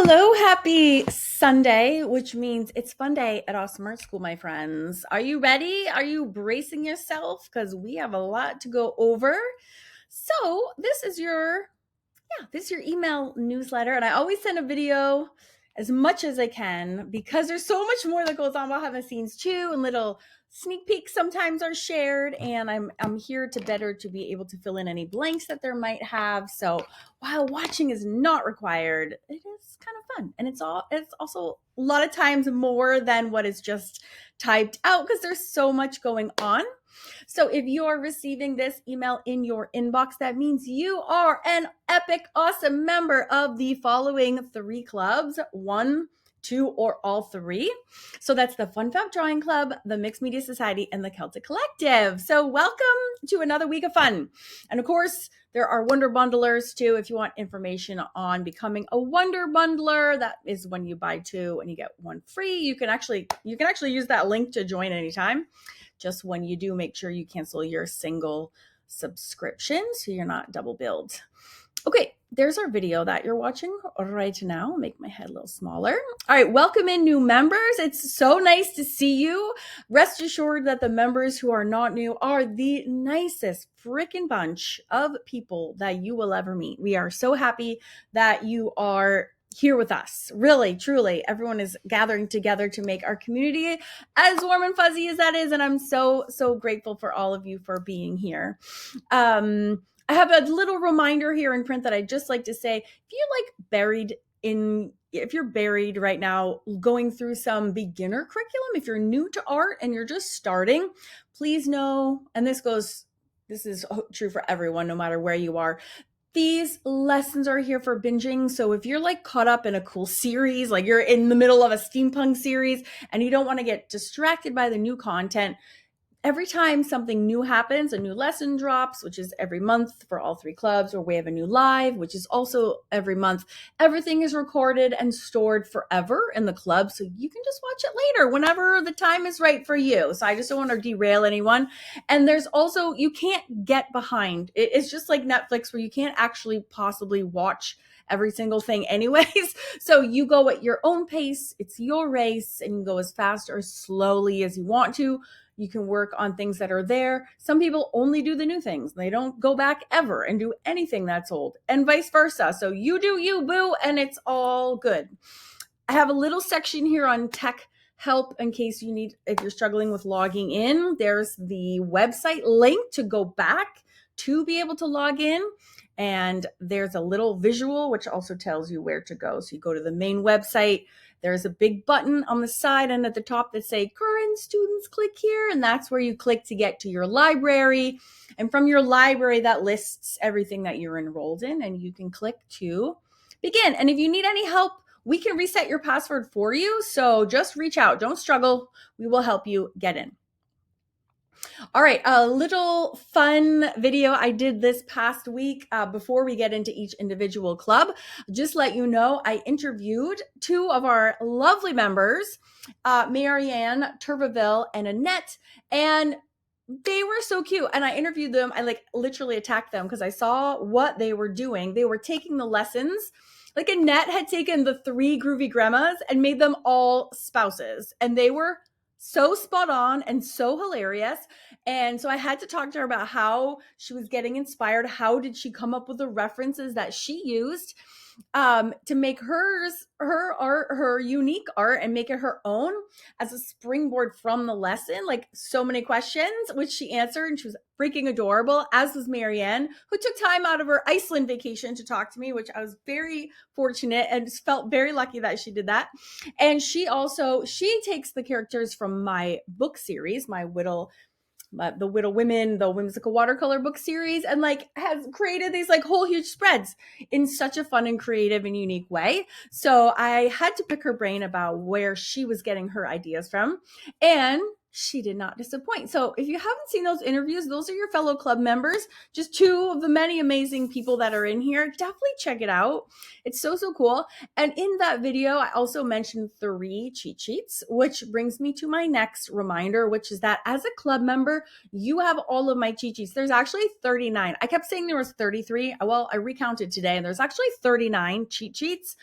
Hello, happy Sunday, which means it's fun day at Awesome Art School, my friends. Are you ready? Are you bracing yourself? Because we have a lot to go over. So this is your email newsletter, and I always send a video as much as I can because there's so much more that goes on behind the scenes too, and little sneak peeks sometimes are shared, and I'm here to be able to fill in any blanks that there might have. So while watching is not required, it is kind of fun, and it's also a lot of times more than what is just typed out because there's so much going on. So if you are receiving this email in your inbox, that means you are an epic, awesome member of the following three clubs: one, two, or all three. So that's the Fab Drawing Club, the Mixed Media Society, and the Celtic Collective. So welcome to another week of fun. And of course, there are Wonder Bundlers too. If you want information on becoming a Wonder Bundler, that is when you buy two and you get one free. You can actually use that link to join anytime. Just when you do, make sure you cancel your single subscription so you're not double billed. Okay, there's our video that you're watching right now. Make my head a little smaller. All right, welcome in new members. It's so nice to see you. Rest assured that the members who are not new are the nicest freaking bunch of people that you will ever meet. We are so happy that you are here with us. Really, truly, everyone is gathering together to make our community as warm and fuzzy as that is. And I'm so grateful for all of you for being here. I have a little reminder here in print that I'd just like to say, if you're buried right now going through some beginner curriculum, if you're new to art and you're just starting, please know, and this is true for everyone, no matter where you are, these lessons are here for binging. So if you're like caught up in a cool series, like you're in the middle of a steampunk series and you don't want to get distracted by the new content, every time something new happens, a new lesson drops, which is every month for all three clubs, or we have a new live, which is also every month, everything is recorded and stored forever in the club. So you can just watch it later whenever the time is right for you. So I just don't want to derail anyone. And there's also, you can't get behind. It's just like Netflix where you can't actually possibly watch every single thing anyways. So you go at your own pace. It's your race, and you go as fast or as slowly as you want to. You can work on things that are there. Some people only do the new things. They don't go back ever and do anything that's old, and vice versa. So you do you, boo, and it's all good. I have a little section here on tech help in case if you're struggling with logging in. There's the website link to go back to be able to log in. And there's a little visual which also tells you where to go. So you go to the main website. There's a big button on the side and at the top that say current students, click here. And that's where you click to get to your library. And from your library, that lists everything that you're enrolled in, and you can click to begin. And if you need any help, we can reset your password for you. So just reach out. Don't struggle. We will help you get in. All right, a little fun video I did this past week before we get into each individual club. Just let you know, I interviewed two of our lovely members, Marianne Turvaville and Annette, and they were so cute. And I interviewed them. I literally attacked them because I saw what they were doing. They were taking the lessons. Like Annette had taken the three groovy grandmas and made them all spouses, and they were so spot on and so hilarious. And so I had to talk to her about how she was getting inspired. How did she come up with the references that she used to make her art, her unique art, and make it her own as a springboard from the lesson? Like, so many questions, which she answered, and she was freaking adorable, as was Marianne, who took time out of her Iceland vacation to talk to me, which I was very fortunate and just felt very lucky that she did that. And she takes the characters from my book series, the Whittle Women, the Whimsical Watercolor book series, and has created these whole huge spreads in such a fun and creative and unique way. So I had to pick her brain about where she was getting her ideas from, and she did not disappoint. So if you haven't seen those interviews, those are your fellow club members, just two of the many amazing people that are in here. Definitely check it out. It's so cool. And in that video, I also mentioned 3 cheat sheets, which brings me to my next reminder, which is that as a club member, you have all of my cheat sheets. There's actually 39. I kept saying there was 33. Well, I recounted today, and there's actually 39 cheat sheets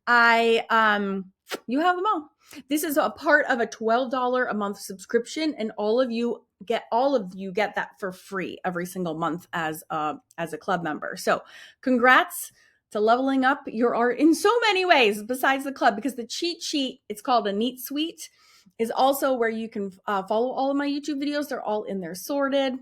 You have them all. This is a part of a $12 a month subscription, and all of you get that for free every single month as a club member. So congrats to leveling up your art in so many ways besides the club, because the cheat sheet, it's called a Neat Suite, is also where you can follow all of my YouTube videos. They're all in there sorted.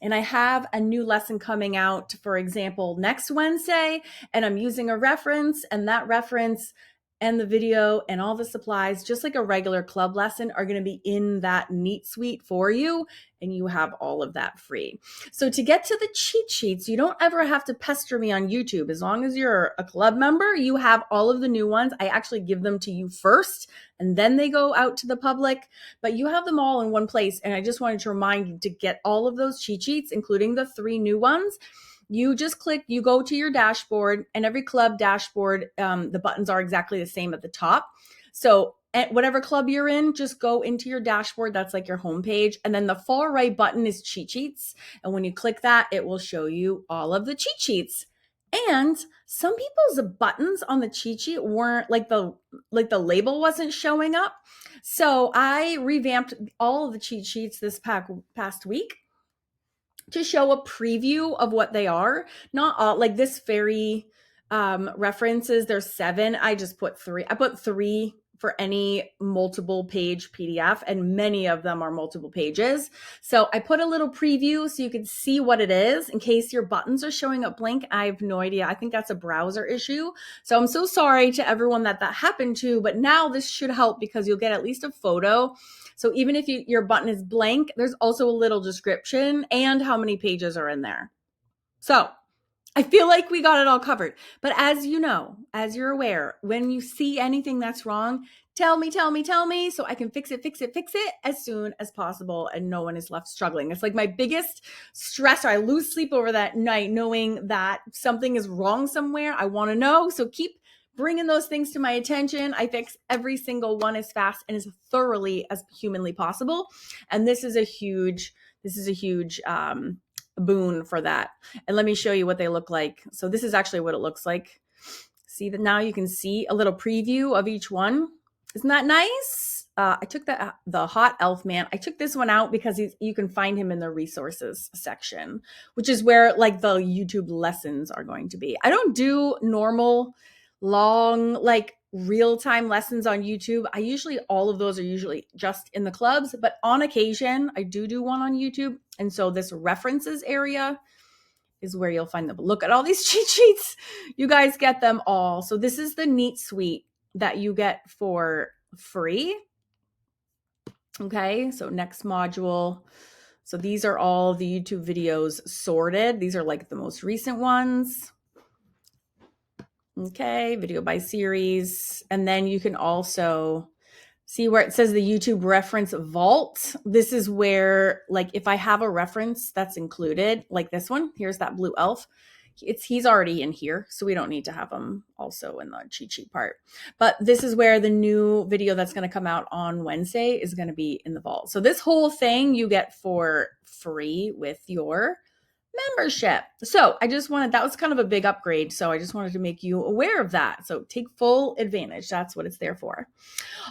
And I have a new lesson coming out, for example, next Wednesday, and I'm using a reference, and that reference and the video and all the supplies, just like a regular club lesson, are going to be in that Neat Suite for you, and you have all of that free. So to get to the cheat sheets, you don't ever have to pester me on YouTube. As long as you're a club member, you have all of the new ones. I actually give them to you first, and then they go out to the public, but you have them all in one place. And I just wanted to remind you to get all of those cheat sheets, including the 3 new ones. You just you go to your dashboard, and every club dashboard, the buttons are exactly the same at the top. So at whatever club you're in, just go into your dashboard. That's like your homepage. And then the far right button is cheat sheets. And when you click that, it will show you all of the cheat sheets. And some people's buttons on the cheat sheet weren't like the label wasn't showing up. So I revamped all of the cheat sheets this past week to show a preview of what they are. Not all, like this fairy references, there's 7. I just put 3. I put 3 for any multiple page PDF, and many of them are multiple pages. So I put a little preview so you can see what it is in case your buttons are showing up blank. I have no idea. I think that's a browser issue. So I'm so sorry to everyone that happened to, but now this should help because you'll get at least a photo. So even if your button is blank, there's also a little description and how many pages are in there. So I feel like we got it all covered. But as you know, as you're aware, when you see anything that's wrong, tell me so I can fix it as soon as possible, and no one is left struggling. It's like my biggest stressor. I lose sleep over that night knowing that something is wrong somewhere. I want to know. So keep bringing those things to my attention. I fix every single one as fast and as thoroughly as humanly possible. And this is a huge boon for that. And let me show you what they look like. So this is actually what it looks like. See that now you can see a little preview of each one. Isn't that nice? I took the hot elf man. I took this one out because you can find him in the resources section, which is where like the YouTube lessons are going to be. I don't do normal long, like real-time lessons on YouTube. All of those are usually just in the clubs, but on occasion I do one on YouTube. And so this references area is where you'll find them. Look at all these cheat sheets. You guys get them all. So this is the Neat Suite that you get for free. Okay, so next module. So these are all the YouTube videos sorted. These are like the most recent ones. Okay, video by series. And then you can also see where it says the YouTube reference vault. This is where, like, if I have a reference that's included, like this one, here's that blue elf. He's already in here, so we don't need to have him also in the cheat sheet part. But this is where the new video that's going to come out on Wednesday is going to be in the vault. So this whole thing you get for free with your membership. So that was kind of a big upgrade. So I just wanted to make you aware of that. So take full advantage. That's what it's there for.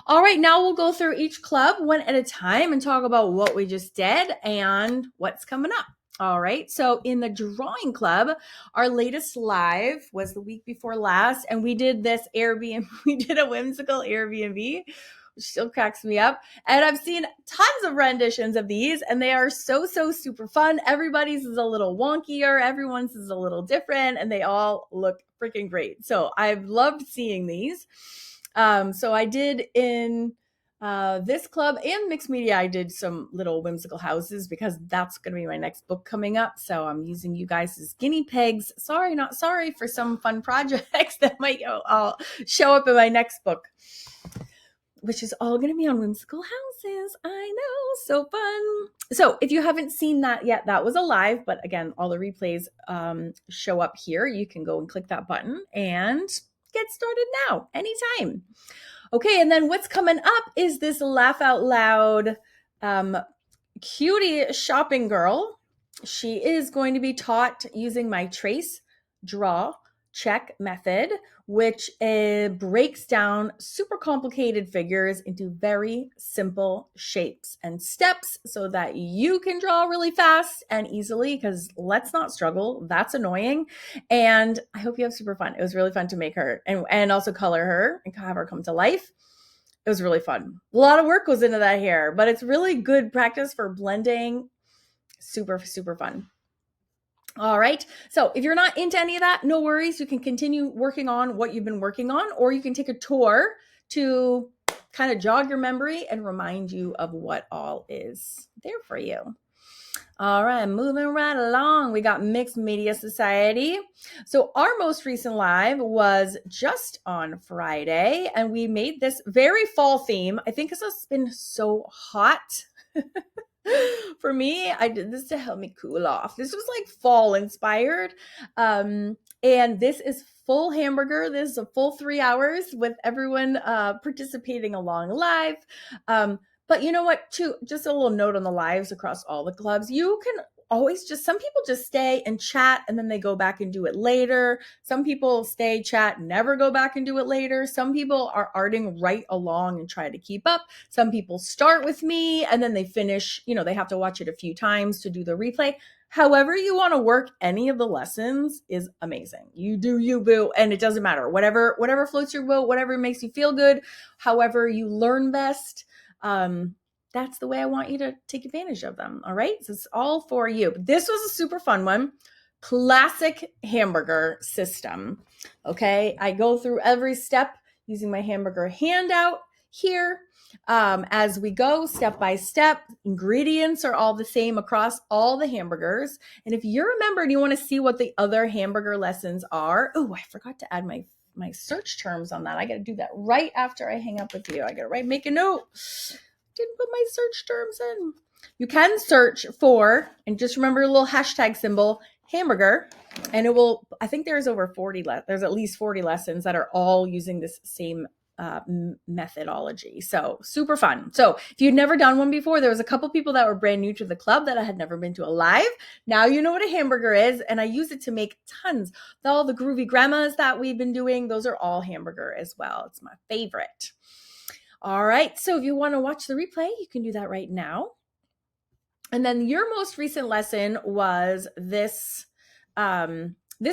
All right, now we'll go through each club one at a time and talk about what we just did and what's coming up. All right, so in the drawing club, our latest live was the week before last, and we did this Airbnb. We did a whimsical Airbnb, which still cracks me up. And I've seen tons of renditions of these, and they are so super fun. Everybody's is a little wonkier, everyone's is a little different, and they all look freaking great. So I've loved seeing these. So I did in this club and mixed media, I did some little whimsical houses because that's going to be my next book coming up. So I'm using you guys as guinea pigs. Sorry, not sorry, for some fun projects that might show up in my next book, which is all going to be on whimsical houses. I know, so fun. So if you haven't seen that yet, that was a live, but again, all the replays show up here. You can go and click that button and get started now, anytime. Okay, and then what's coming up is this laugh out loud cutie shopping girl. She is going to be taught using my trace, draw, check method, which breaks down super complicated figures into very simple shapes and steps so that you can draw really fast and easily, because let's not struggle. That's annoying. And I hope you have super fun. It was really fun to make her and also color her and have her come to life. It was really fun. A lot of work goes into that hair, but it's really good practice for blending. Super, super fun. All right. So if you're not into any of that, no worries. You can continue working on what you've been working on, or you can take a tour to kind of jog your memory and remind you of what all is there for you. All right, moving right along. We got Mixed Media Society. So our most recent live was just on Friday, and we made this very fall theme. I think because it's been so hot. For me, I did this to help me cool off. This was like fall inspired. And this is full hamburger. This is a full 3 hours with everyone participating along live. But you know what, too, just a little note on the lives across all the clubs. You can always some people just stay and chat and then they go back and do it later. Some people stay, chat, never go back and do it later. Some people are arting right along and try to keep up. Some people start with me and then they finish, they have to watch it a few times to do the replay. However you want to work any of the lessons is amazing. You do you, boo, and it doesn't matter. Whatever floats your boat, whatever makes you feel good, however you learn best. That's the way I want you to take advantage of them. All right. So it's all for you. But this was a super fun one. Classic hamburger system. Okay. I go through every step using my hamburger handout here. As we go step by step, ingredients are all the same across all the hamburgers. And if you're a member and you want to see what the other hamburger lessons are, I forgot to add my search terms on that. I got to do that right after I hang up with you. I got to make a note. Didn't put my search terms in. You can search for, and just remember a little hashtag symbol, hamburger, and it will, I think there's over 40, there's at least 40 lessons that are all using this same methodology. So super fun. So if you'd never done one before, there was a couple people that were brand new to the club that I had never been to a live. Now you know what a hamburger is, and I use it to make tons. All the groovy grandmas that we've been doing, those are all hamburger as well. It's my favorite. All right. So if you want to watch the replay, you can do that right now. And then your most recent lesson was this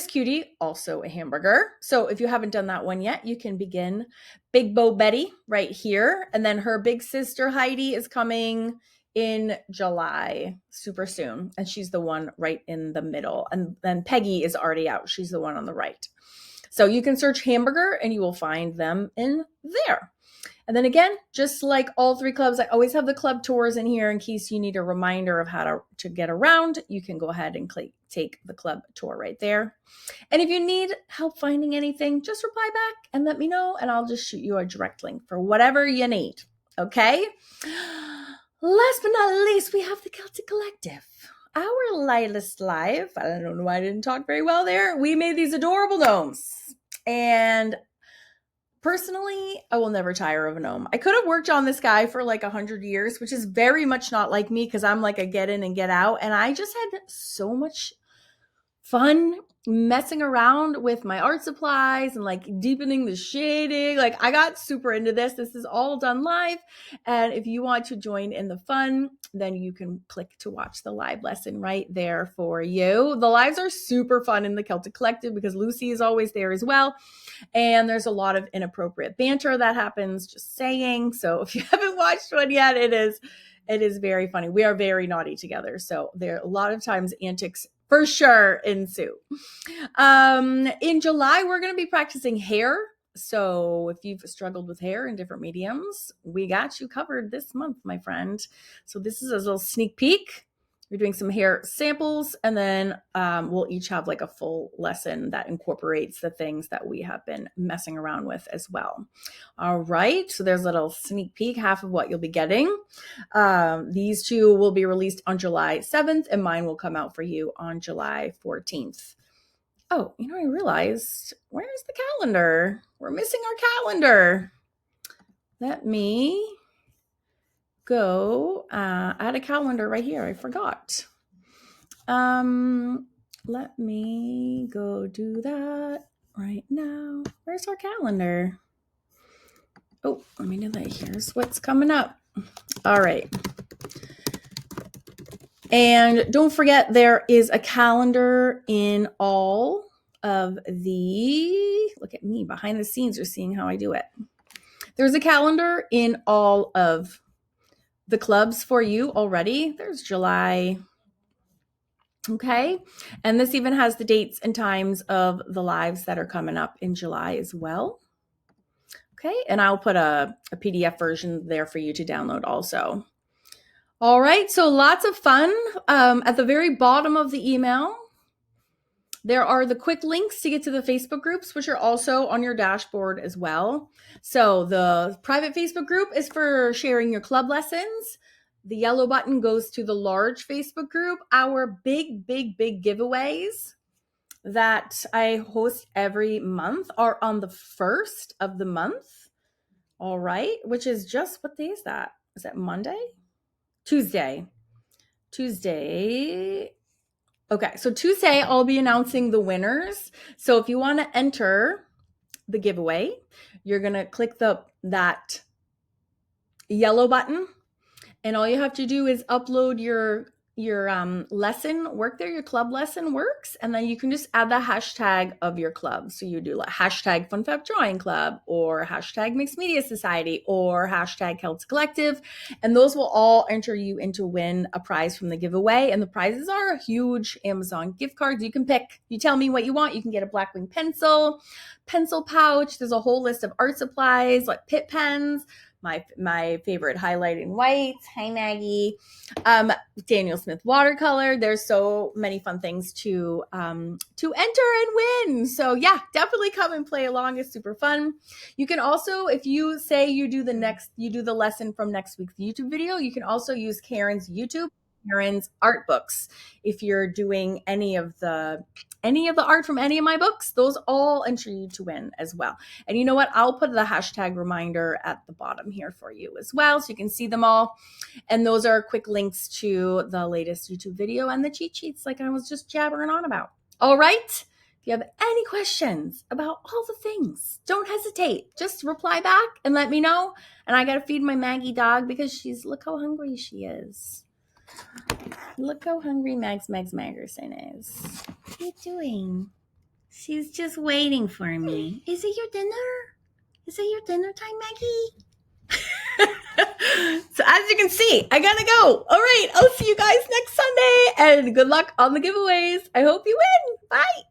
cutie, also a hamburger. So if you haven't done that one yet, you can begin Big Bo Betty right here. And then her big sister Heidi is coming in July, super soon. And she's the one right in the middle. And then Peggy is already out. She's the one on the right. So you can search hamburger and you will find them in there. And then again, just like all three clubs, I always have the club tours in here in case you need a reminder of how to get around. You can go ahead and take the club tour right there. And if you need help finding anything, just reply back and let me know, and I'll just shoot you a direct link for whatever you need. Okay? Last but not least, we have the Celtic Collective. Our latest live, I don't know why I didn't talk very well there. We made these adorable gnomes. And personally, I will never tire of a gnome. I could have worked on this guy for like 100 years, which is very much not like me because I'm like a get in and get out. And I just had so much fun messing around with my art supplies and like deepening the shading. Like I got super into this. This is all done live. And if you want to join in the fun, then you can click to watch the live lesson right there for you. The lives are super fun in the Celtic Collective because Lucy is always there as well. And there's a lot of inappropriate banter that happens, just saying. So if you haven't watched one yet, it is very funny. We are very naughty together. So there are a lot of times antics for sure ensue. In July, we're going to be practicing hair. So if you've struggled with hair in different mediums, we got you covered this month, my friend. So this is a little sneak peek. We're doing some hair samples, and then we'll each have like a full lesson that incorporates the things that we have been messing around with as well. All right, so there's a little sneak peek, half of what you'll be getting. These two will be released on July 7th, and mine will come out for you on July 14th. Oh, I realized, where's the calendar? We're missing our calendar. Let me go add a calendar right here. I forgot. Let me go do that. right now. Where's our calendar? Oh, let me do that. Here's what's coming up. All right. And don't forget, there is a calendar in all of the, look at me behind the scenes, you're seeing how I do it. There's a calendar in all of the clubs for you already. There's July. Okay. And this even has the dates and times of the lives that are coming up in July as well. Okay. And I'll put a PDF version there for you to download also. All right. So lots of fun. At the very bottom of the email, there are the quick links to get to the Facebook groups, which are also on your dashboard as well. So the private Facebook group is for sharing your club lessons. The yellow button goes to the large Facebook group. Our big giveaways that I host every month are on the 1st of the month. All right, which is just, what day is that? Is that Monday? Tuesday. Okay, so Tuesday I'll be announcing the winners. So if you want to enter the giveaway, you're going to click that yellow button, and all you have to do is upload your lesson work there, your club lesson works, and then you can just add the hashtag of your club. So you do like hashtag Fab Drawing Club, or hashtag Mixed Media Society, or hashtag Celtic Collective, and those will all enter you into win a prize from the giveaway. And the prizes are huge Amazon gift cards. You can pick, you tell me what you want. You can get a Blackwing pencil pouch. There's a whole list of art supplies like Pit pens, my favorite highlighting whites. Hi, Maggie. Daniel Smith watercolor. There's so many fun things to enter and win. So yeah, definitely come and play along. It's super fun. You can also, if you say you do the lesson from next week's YouTube video, you can also use Karen's art books. If you're doing any of the art from any of my books, those all enter you to win as well. And you know what? I'll put the hashtag reminder at the bottom here for you as well, so you can see them all. And those are quick links to the latest YouTube video and the cheat sheets like I was just jabbering on about. All right. If you have any questions about all the things, don't hesitate. Just reply back and let me know. And I got to feed my Maggie dog because look how hungry she is. Look how hungry Maggerson is. What are you doing? She's just waiting for me. Is it your dinner? Is it your dinner time, Maggie? So as you can see, I gotta go. All right, I'll see you guys next Sunday, and good luck on the giveaways. I hope you win. Bye.